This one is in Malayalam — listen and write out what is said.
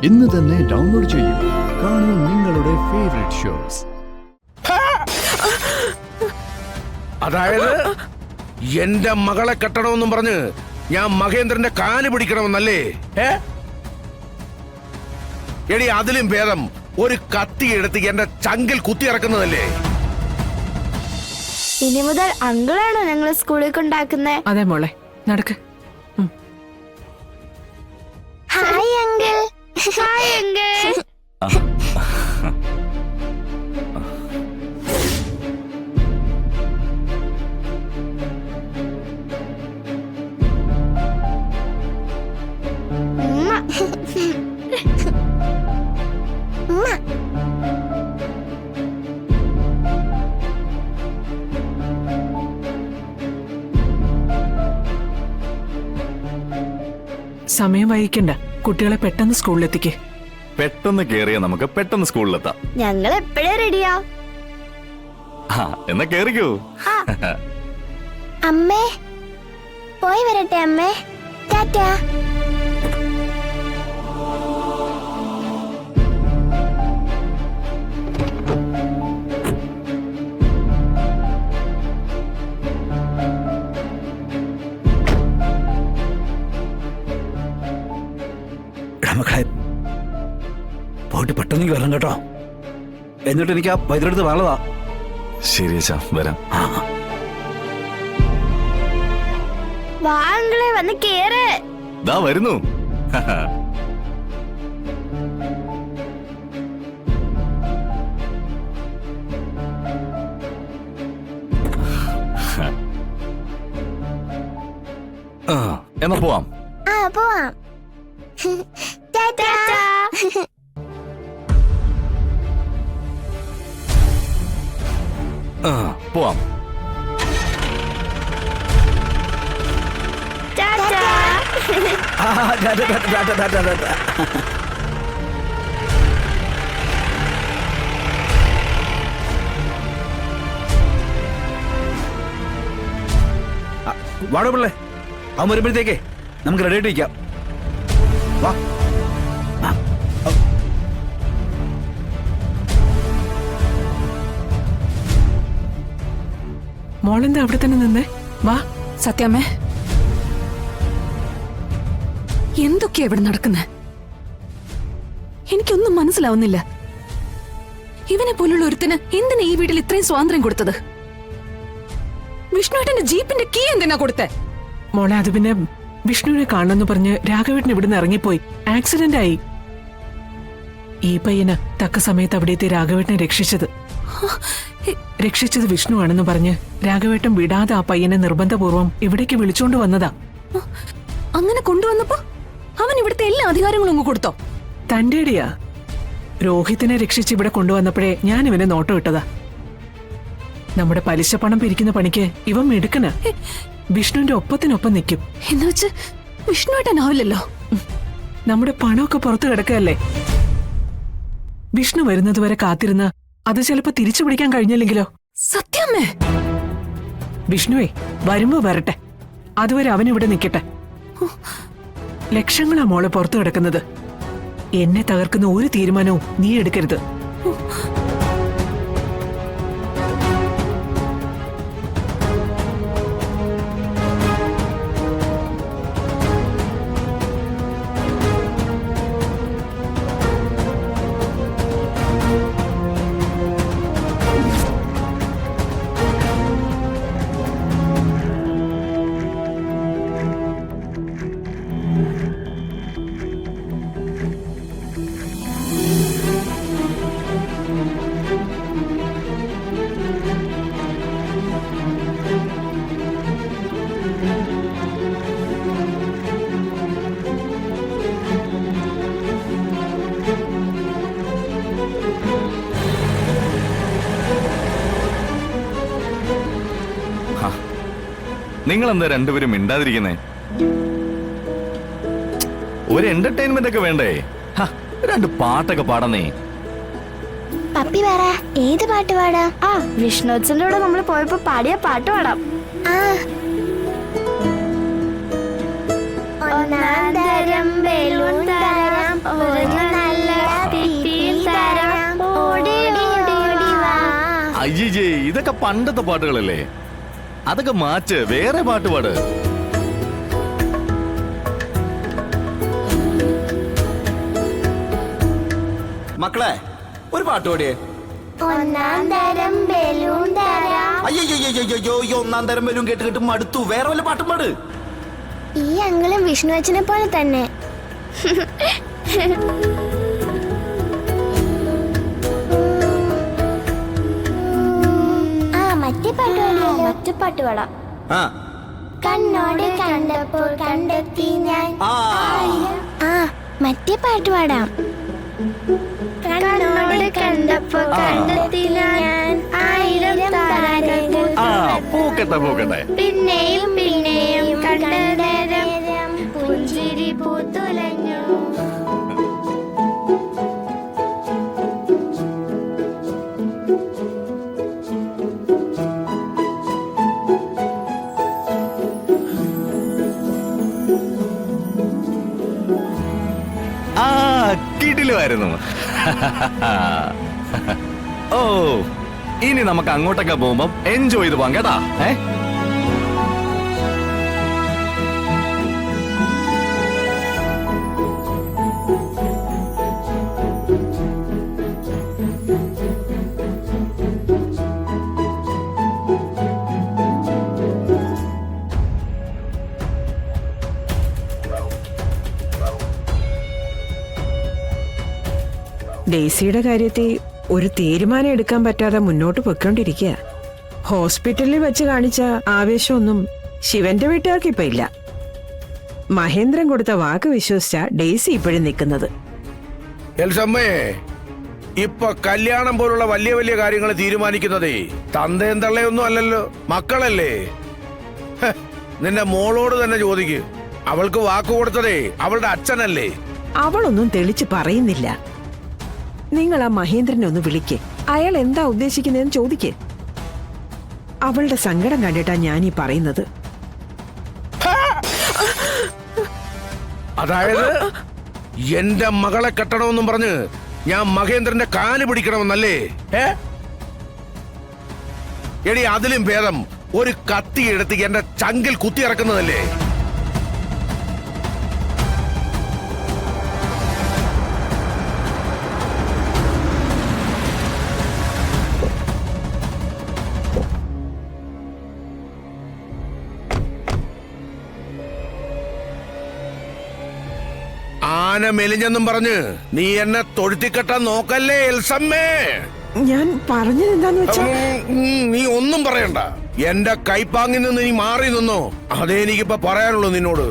ഇന്ന് തന്നെ ഡൗൺലോഡ് ചെയ്യൂ. കാണൂ നിങ്ങളുടെ ഫേവറേറ്റ് ഷോസ്. അതായത് എന്റെ മകളെ കെട്ടണമെന്നും പറഞ്ഞ് ഞാൻ മഹേന്ദ്രന്റെ കാല് പിടിക്കണമെന്നല്ലേ? എടി അതിലും ഭേദം ഒരു കത്തി എടുത്ത് എന്റെ ചങ്കിൽ കുത്തിയിറക്കുന്നതല്ലേ? ഇനി മുതൽ അങ്കിളാണോ ഞങ്ങൾ സ്കൂളിൽ കൊണ്ടാക്കുന്നത്? അതെ മോളെ, നടക്ക്. Hi uncle. Hi uncle. സമയം വൈകിക്കണ്ട, കുട്ടികളെ പെട്ടെന്ന് സ്കൂളിലെത്തിക്കേ. പെട്ടെന്ന് കേറിയ നമുക്ക് പെട്ടെന്ന് സ്കൂളിലെത്താം. ഞങ്ങൾ എപ്പോഴേ റെഡിയാ. എന്നാ കേറിക്കോ. അമ്മേ, പോയി വരട്ടെ അമ്മേ. ടാറ്റാ. മക്കളെ പോയിട്ട് പെട്ടെന്ന് വരണം കേട്ടോ. എന്നിട്ട് എനിക്ക് ആ വൈദ്യുതി വളതാ. ശരി അച്ഛാ, വരാം. വാ അങ്കിളെ, വന്ന് കേറ്. ദാ വരുന്നു. എന്നാ പോവാം. പോവാം. ടാറ്റാ. പോവാം. ടാറ്റാ. വാടോ പിള്ളേ, അവൻ വരുമ്പോഴത്തേക്കേ നമുക്ക് റെഡി ആയിട്ട് ഇരിക്കാം. വാ. മോളെന്താ അവിടെ തന്നെ നിന്നേ? വാ. സത്യാമ്മേ, എന്തൊക്കെയാ ഇവിടെ നടക്കുന്നത്? എനിക്കൊന്നും മനസ്സിലാവുന്നില്ല. ഇവനെ പോലുള്ള ഒരുത്തിന് എന്തിനാ ഈ വീട്ടിൽ ഇത്രയും സ്വാതന്ത്ര്യം കൊടുത്തത്? വിഷ്ണുവേട്ടന്റെ ജീപ്പിന്റെ കീ എന്തിനാ കൊടുത്തേ? മോളെ, അത് പിന്നെ വിഷ്ണുവിനെ കാണണമെന്ന് പറഞ്ഞ് രാഘവേട്ടൻ ഇവിടുന്ന് ഇറങ്ങിപ്പോയി. ആക്സിഡന്റ് ആയി. ഈ പയ്യന് തക്ക സമയത്ത് അവിടത്തെ രാഘവേട്ടനെ രക്ഷിച്ചത് വിഷ്ണുവാണെന്ന് പറഞ്ഞ് രാഘവേട്ടൻ വിടാതെ ആ പയ്യനെ നിർബന്ധപൂർവ്വം ഇവിടേക്ക് വിളിച്ചോണ്ട് വന്നതാ. അങ്ങനെ കൊണ്ടുവന്നപ്പോ അവൻ ഇവിടുത്തെ എല്ലാ അധികാരങ്ങളും അങ്ങ് കൊടുത്തോ? തന്റെടിയാ. രോഹിത്തിനെ രക്ഷിച്ച് ഇവിടെ കൊണ്ടുവന്നപ്പോഴേ ഞാൻ ഇവനെ നോട്ടം ഇട്ടതാ. നമ്മുടെ പലിശ പണം പിരിക്കുന്ന പണിക്ക് ഇവൻ മിടുക്കനാ. വിഷ്ണുവിന്റെ ഒപ്പത്തിനൊപ്പം നിൽക്കും. എന്നുവെച്ച് വിഷ്ണുവേട്ടനാവില്ലല്ലോ. നമ്മുടെ പണമൊക്കെ പുറത്തു കിടക്കല്ലേ. വിഷ്ണു വരുന്നതുവരെ കാത്തിരുന്ന് അത് ചിലപ്പോ തിരിച്ചു പിടിക്കാൻ കഴിഞ്ഞില്ലെങ്കിലോ? സത്യാമ്മേ, വിഷ്ണുവേ വരുമ്പോ വരട്ടെ. അതുവരെ അവനിവിടെ നിൽക്കട്ടെ. ലക്ഷങ്ങളാ മോളെ പുറത്തു കിടക്കുന്നത്. എന്നെ തകർക്കുന്ന ഒരു തീരുമാനവും നീ എടുക്കരുത്. നിങ്ങൾ എന്താ രണ്ടുപേരും മിണ്ടാതിരിക്കുന്നേ? ഒരു എന്റർടൈൻമെന്റ് ഒക്കെ വേണ്ടേ? രണ്ട് പാട്ടൊക്കെ പാടന്നേ. പപ്പി പറ, ഏത് പാട്ട് പാടാം? വിഷ്ണുച്ചന്റെ കൂടെ നമ്മൾ പോയപ്പോ പാടിയ പാട്ട് പാടാം. ഒന്നാം തരം ബലൂൺ തരാം, അയ്യേ ഇതൊക്കെ പണ്ടത്തെ പാട്ടുകളല്ലേ, അതൊക്കെ മാറ്റ്, വേറെ പാട്ട് പാട്. മക്കളെ ഒരു പാട്ട് പാടിയേ. ഒന്നാം തരം ബലൂൺ തരാം. അയ്യോ ഈ ഒന്നാം തരം വരും കേട്ട് കേട്ട് മടുത്തു. വേറെ വല്ല പാട്ടും പാട്. ഈ അങ്കിളും വിഷ്ണു അച്ഛനെ പോലെ തന്നെ. ആ മറ്റേ പാട്ട് പാടാം. ആ കണ്ണോട് കണ്ടപ്പോൾ കണ്ടെത്തി ഞാൻ. ആ ആ മറ്റേ പാട്ട് പാടാം. കണ്ണോട് കണ്ടപ്പോൾ കണ്ടെത്തി ഞാൻ 1000 താരകൾ. ആ പൂക്കട്ടെ പൂക്കട്ടെ. പിന്നെയും പിന്നെയും കണ്ട നേരം പുഞ്ചിരി പൂത്തുലഞ്ഞു. ആ കിടിലുമായിരുന്നു. ഓ ഇനി നമുക്ക് അങ്ങോട്ടൊക്കെ പോകുമ്പോ എൻജോയ് ചെയ്ത് പോവാം കേട്ടാ. ഡെയ്സിയുടെ കാര്യത്തിൽ ഒരു തീരുമാനം എടുക്കാൻ പറ്റാതെ മുന്നോട്ട് പൊയ്ക്കൊണ്ടിരിക്കുക. ഹോസ്പിറ്റലിൽ വെച്ച് കാണിച്ച ആവേശമൊന്നും ശിവന്റെ വീട്ടുകാർക്ക് ഇപ്പൊ ഇല്ല. മഹേന്ദ്രൻ കൊടുത്ത വാക്ക് വിശ്വസിച്ച ഡെയ്സി ഇപ്പോഴും നിൽക്കുന്നത്. എൽസമ്മേ, ഇപ്പൊ കല്യാണം പോലുള്ള വലിയ വലിയ കാര്യങ്ങൾ തീരുമാനിക്കുന്നതേ തന്തയും തള്ളയൊന്നും അല്ലല്ലോ, മക്കളല്ലേ. ഹ്, നിന്റെ മോളോട് തന്നെ ചോദിക്ക്. അവൾക്ക് വാക്ക് കൊടുത്തതേ അവളുടെ അച്ഛനല്ലേ. അവളൊന്നും തെളിച്ച് പറയുന്നില്ല. നിങ്ങൾ ആ മഹേന്ദ്രനെ ഒന്ന് വിളിക്ക്. അയാൾ എന്താ ഉദ്ദേശിക്കുന്നതെന്ന് ചോദിക്ക്. അവളുടെ സങ്കടം കണ്ടിട്ടാ ഞാനീ പറയുന്നത്. അതായത് എന്റെ മകളെ കെട്ടണമെന്നും പറഞ്ഞ് ഞാൻ മഹേന്ദ്രന്റെ കാല് പിടിക്കണമെന്നല്ലേ? എടി അതിലും ഭേദം ഒരു കത്തി എടുത്ത് എന്റെ ചങ്കിൽ കുത്തി ഇറക്കുന്നതല്ലേ? ആന മെലിഞ്ഞെന്നും പറഞ്ഞ് നീ എന്നെ തൊഴുത്തിക്കെട്ടാൻ നോക്കല്ലേ എൽസമ്മേ. ഞാൻ പറഞ്ഞത് എന്താന്ന് വെച്ചാ നീ ഒന്നും പറയണ്ട. എന്റെ കൈപ്പാങ്ങിൽ നിന്ന് നീ മാറി നിന്നോ, അതേ എനിക്കിപ്പോ പറയാനുള്ളൂ നിന്നോട്.